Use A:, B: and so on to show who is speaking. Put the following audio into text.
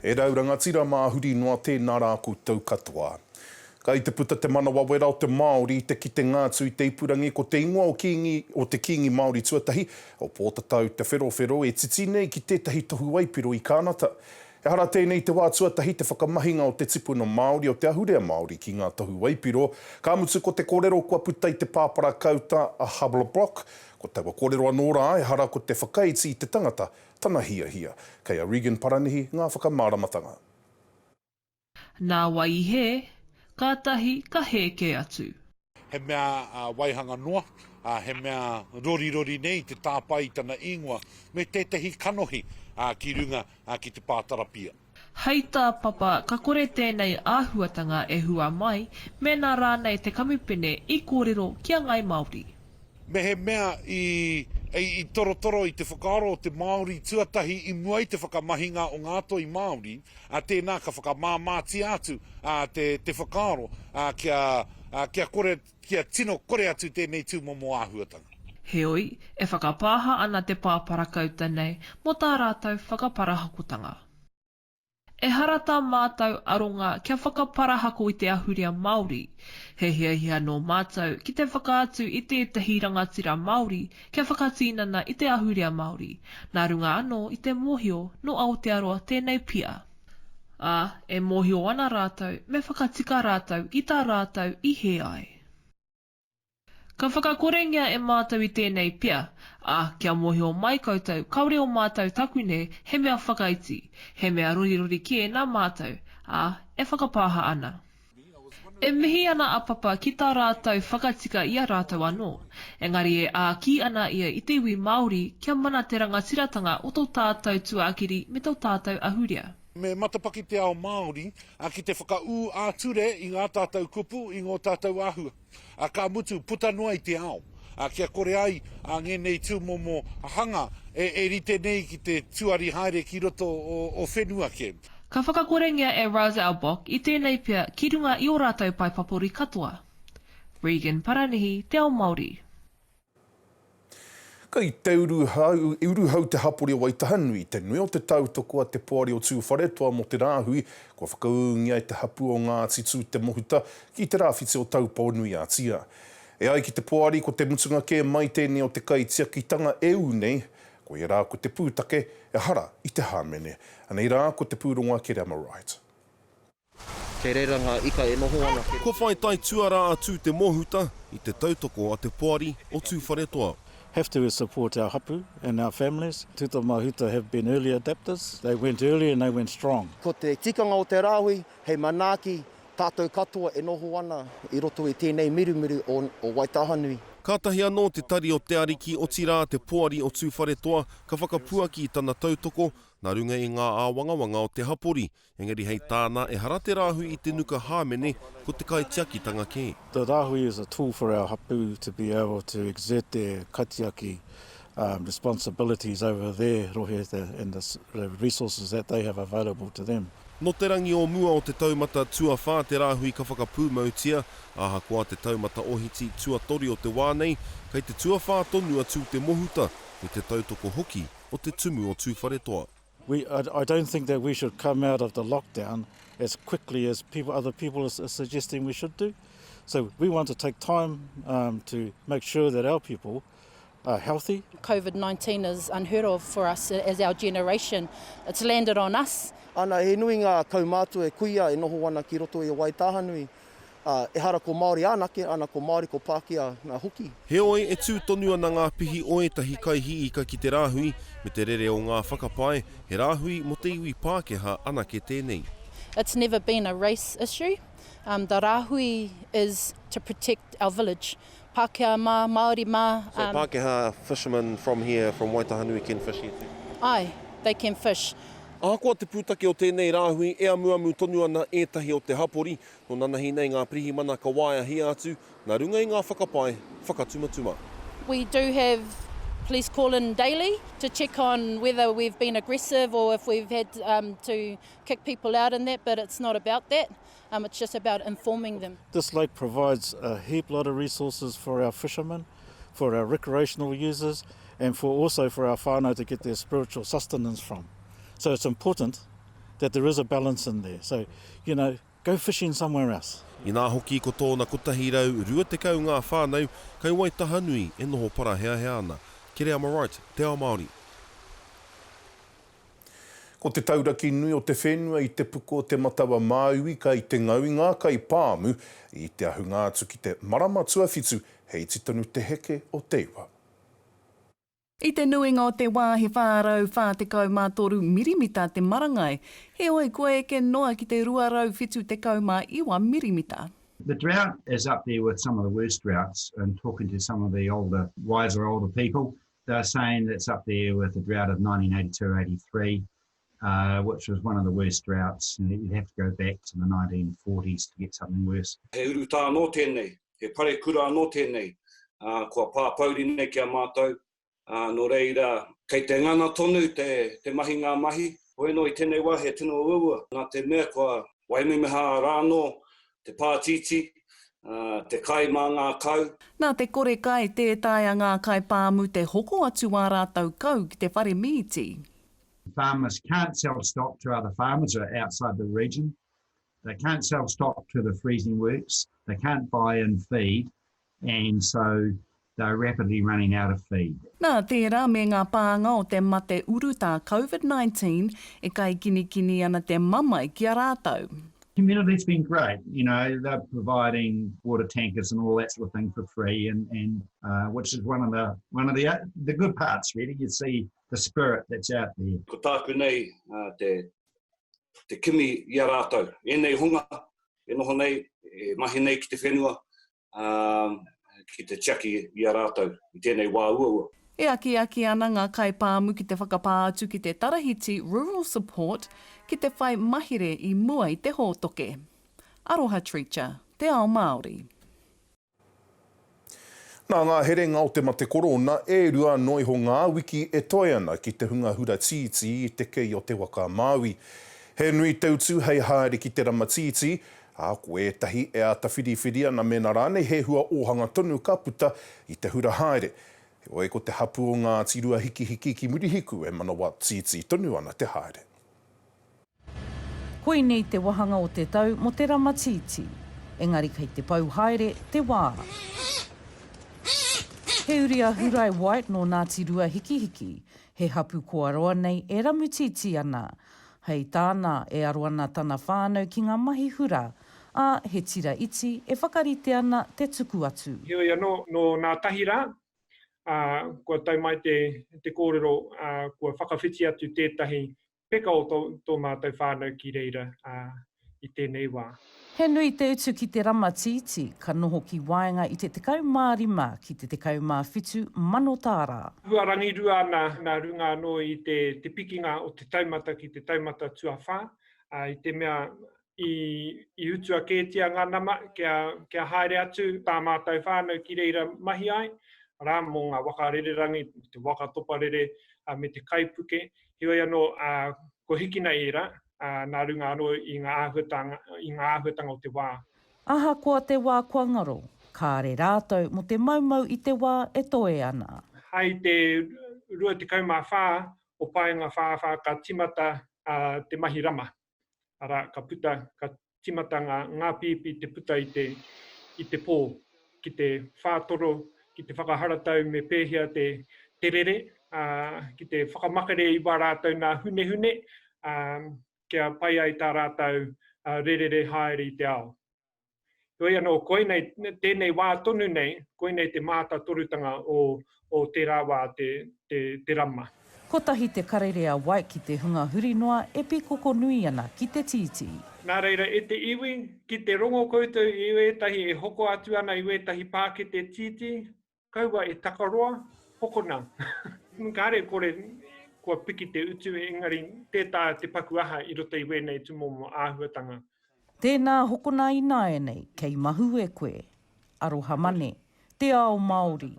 A: E raurangatira mā huri noa tēnā rā koutou katoa. Ka i te puta te mana wawera o te Māori te ki te ngātu i te ipurangi ko te ingoa o te kingi Māori tuatahi o pōtatau te whero e titi nei ki tētahi tohu waipiro i kānata. E hara tēnei te wā tuatahi te whakamahinga o te tipuna Māori o te ahurea Māori ki ngā tohu waipiro. Ka mutu ko te kōrero kua puta i te pāpara kauta a Habla Block. Ko taua kōrero anō rā e hara ko te whakaiti i te tangata tana hia. Kei a Regan Paranihi ngā whakamāramatanga.
B: Nā wai he, kātahi ka heke atu.
C: He mea waihanga noa, he mea rori nei te tāpai tana ingoa, me tētahi kanohi ki runga ki te pātarapia.
B: Hei tā papa, ka kore tēnei āhuatanga e hua mai, mena rānei te kamupene i kōrero kia ngai Māori.
C: Me he mea i torotoro i te whakaaro o te Māori tuatahi i muai te whakamahinga o ngātoi Māori, tēnā ka whakamāmāti atu te whakaaro kia tino kore atu tēnei tūmomo āhuatanga.
B: Heoi, e whakapāha ana te pāpara kauta nei mo tā rātou whakaparahakotanga. E harata mātou aronga kia whakaparahako i te ahurea Māori. He hia no mātou ki te whakaatu i tētahi rangatira Māori kia whakatīnana i te ahurea Māori. Nā runga anō i te mōhio no Aotearoa tēnei pia. E mōhio ana rātou me whakatika rātou i tā rātou i he ai. Ka whakakorengia e mātou i tēnei pia, kia mōhio mai koutou, kaore o mātou takune, he mea whakaiti, he mea rori ki e nā mātou, e whakapāha ana. E mihi ana apapa ki tā rātou whakatika i a rātou anō, engari e ki ana ia i te iwi Māori kia mana te rangatiratanga o tō tātou tuakiri me tō tātou ahurea.
C: Me matapaki te ao Māori ki te whakau āture i ngā tātou kupu i ngō tātou ahua. Ka mutu puta noa i te ao. Kia kore ai ngenei tūmomo hanga e rite nei ki te tuari haere ki roto o whenua ke.
B: Ka whakakorengia e Rosa Albok i tēnei pia ki runga i o rātou pai papori katoa. Regan Paranihi, te ao Māori.
A: Kei te uruhau te hapori o Waitahanui, te nui o te tautoko a te poari o tūwharetoa mo te RAHUI, kua whakaungia i te hapu o ngā titu te mohuta ki te rāwhiti o taupōnui a tia. E ai ki te poari ko te mutunga ke mai tēnei o te kaitiakitanga e unei, ko i rā ko te pūtake e hara i te hāmene. Anei rā ko te pūronga KEREAMA RIGHT.
D: Kei reiranga ika e noho ana.
E: Ko whai tai tuara atu te mohuta i te tautoko a te poari o tūwharetoa.
F: Have to support our hapu and our families. Tuta mahuta have been early adapters. They went early and they went strong.
D: Ko te tikanga o te RAHUI, hei manaaki, tātou katoa e noho ana i roto i tēnei mirumiru o Waitahanui.
E: Kātahi anō te tari o te ariki o tira te poari o tūwharetoa ka whakapuaki i tana tautoko, nā runga i ngā āwangawanga o te hapori, engari hei tāna e hara te RAHUI i te nuka hāmene ko te kaitiakitanga ke.
F: The RAHUI is a tool for our hapu to be able to exert their kaitiaki responsibilities over their rohe and the resources that they have available to them.
E: No te rangi o mua o te taumata tuawhā te RAHUI ka whakapūmautia, aha koa te taumata ohiti tuatori o te wānei, kei te tuawhā tonu atu te mohuta i te tautoko hoki o te tumu o tūwharetoa.
F: I don't think that we should come out of the lockdown as quickly as other people are suggesting we should do. So we want to take time to make sure that our people are healthy.
G: COVID-19 is unheard of for us as our generation. It's landed on us.
D: Ana he nui ngā kaumātua e kuia e noho ana ki roto i Waitahanui. E hara ko Māori anake, ana ko Māori ko Pākehā ngā hoki.
E: He oi e tūtonu ana ngā pihi o etahi kaihi ika ki te RAHUI, me te rere o ngā whakapae, he RAHUI mo te iwi Pākehā anake tēnei.
G: It's never been a race issue. The RAHUI is to protect our village. Pākehā mā, Māori mā.
D: So Pākehā fishermen from here, from Waitahanui, can fish here too?
G: Aye, they can fish.
E: Ahakoa te pūtake o tēnei RAHUI, e amuamu tonu ana ētahi o te hapori, no nanahi nei ngā prihi mana ka waia hi atu, nā runga i ngā whakapae, whakatumatuma.
G: We do have police call in daily to check on whether we've been aggressive or if we've had to kick people out in that, but it's not about that. It's just about informing them.
F: This lake provides a heap lot of resources for our fishermen, for our recreational users, and also for our whānau to get their spiritual sustenance from. So it's important that there is a balance in there. So, you know, go fishing somewhere else.
E: I nā hoki ko tōna kotahi rau, rua te kau ngā whānau, kai wai taha nui e noho para hea ana. KEREAMA RIGHT, te Ao Māori.
A: Ko te tauraki nui o te whenua i te puko te matawa māui kai te ngauinga kai pāmu i te ahunga atu ki te marama tuawhitu hei titanu te heke o teiwa.
H: I te nuinga o te wā he whārau whātekau mātoru mirimita te marangai, he oi koe ke noa ki te ruarau whitu te kaumā iwa mirimita.
I: The drought is up there with some of the worst droughts, and talking to some of the wiser older people, they're saying that's up there with the drought of 1982-83, which was one of the worst droughts, and you'd have to go back to the 1940s to get something worse.
J: He uruta anō tēnei, he pare kura anō tēnei, kua pāpauri nei kia mātou, no reira, kei te ngana tonu te mahi ngā mahi, hoeno I tēnei wā he tino ua, nā te mea kua waimemeha rāno, te pātiti, te kai mā ngā kau.
H: Nā te kore kai tētai a ngā kai pāmu te hoko atu wā rātau kau ki te whare mīti.
I: Farmers can't sell stock to other farmers outside the region. They can't sell stock to the freezing works. They can't buy in feed, and so they're rapidly running out of feed.
H: Nā tērā me ngā pānga o te mate uruta COVID-19 e kai kini ana te mamai ki a rātau.
I: Community's been great, you know, they're providing water tankers and all that sort of thing for free, and which is one of the good parts, really. You see the spirit that's out there.
J: Ko tāku nei te kimi I a rātau. E nei hunga, e noho nei, e mahi nei ki te whenua, ki te tiaki I a rātau, I tēnei wā ua.
H: E aki ana ngā kai pāmu ki te whakapātu ki te tarahiti rural support ki te whai mahire I mua I te hōtoke. Aroha Treacher, te Ao Māori.
A: Nā ngā herenga o te mate korona, e rua noi ho ngā wiki e toi ana ki te hunga hura titi I te kei o te waka Māui. He nui tautu hei haere ki te rama titi, a ko e tahi e ata whiriwhiri ana me nā rānei he hua ohanga tonu ka puta I te hura haere. He oe ko te hapu o ngā tirua hiki ki murihiku e manawa titi tonu ana te haere.
K: Hoi nei te wahanga o te tau mo te rama titi, engari kei te pau haere te wā. He uri a HURAE WRIGHT no ngā tirua hiki, he hapu ko aroa nei e ramu titi ana. Hei tāna e aroana tana whānau ki ngā mahi hura, a he tira iti e whakarite ana te tuku atu.
L: Heoi anō no ngā tahira, kua tau mai te kōrero, kua whakawhiti atu tētahi peka o tō mātou whānau ki reira I tēnei wā.
K: He nui te utu ki te rama titi, ka noho ki waenga I te tekau mārima ki te tekau māwhitu manotāra.
L: Hua rangirua nā runga anō I te pikinga o te taumata ki te taumata tuawha, I te mea I utua kētia ngā nama kia haere atu tā mātou whānau ki reira mahi ai, rā mō ngā waka rererangi, te waka toparere me te kaipuke, heoi anō ko hikina era, nā runga anō I ngā āhuatanga o te wā.
K: Aha koa te wā kua ngaro, kāre rātou mo te maumau I te wā e toe ana.
L: Hai te rua te kaumā whā, o paenga whā ka timata te mahi rama. Ara, ka timata ngā pipi te puta I te pō, ki te whātoro, ki te whakaharatau me pēhia te rere, ki te whakamakere I wā rātou nā hune, kia pai ai tā rātou rerere haere I te ao. Hoi anō, koe nei, tēnei wā tonu nei, koe nei te māta torutanga o te rāwā te rama.
K: Kotahi te karerea wai ki te hunga huri noa e pīkoko nui ana ki te titi.
L: Nā reira, e te iwi, ki te rongo koutou I etahi e hoko atu ana I etahi pā ki te titi, kaua e takaroa, hokona. Kāre kore kua piki te utu engari tētā te pakuaha I roto I wēnei tumomo āhuatanga.
K: Tēnā hokona I nāe nei, kei mahu e koe. Aroha mane, te Ao Māori.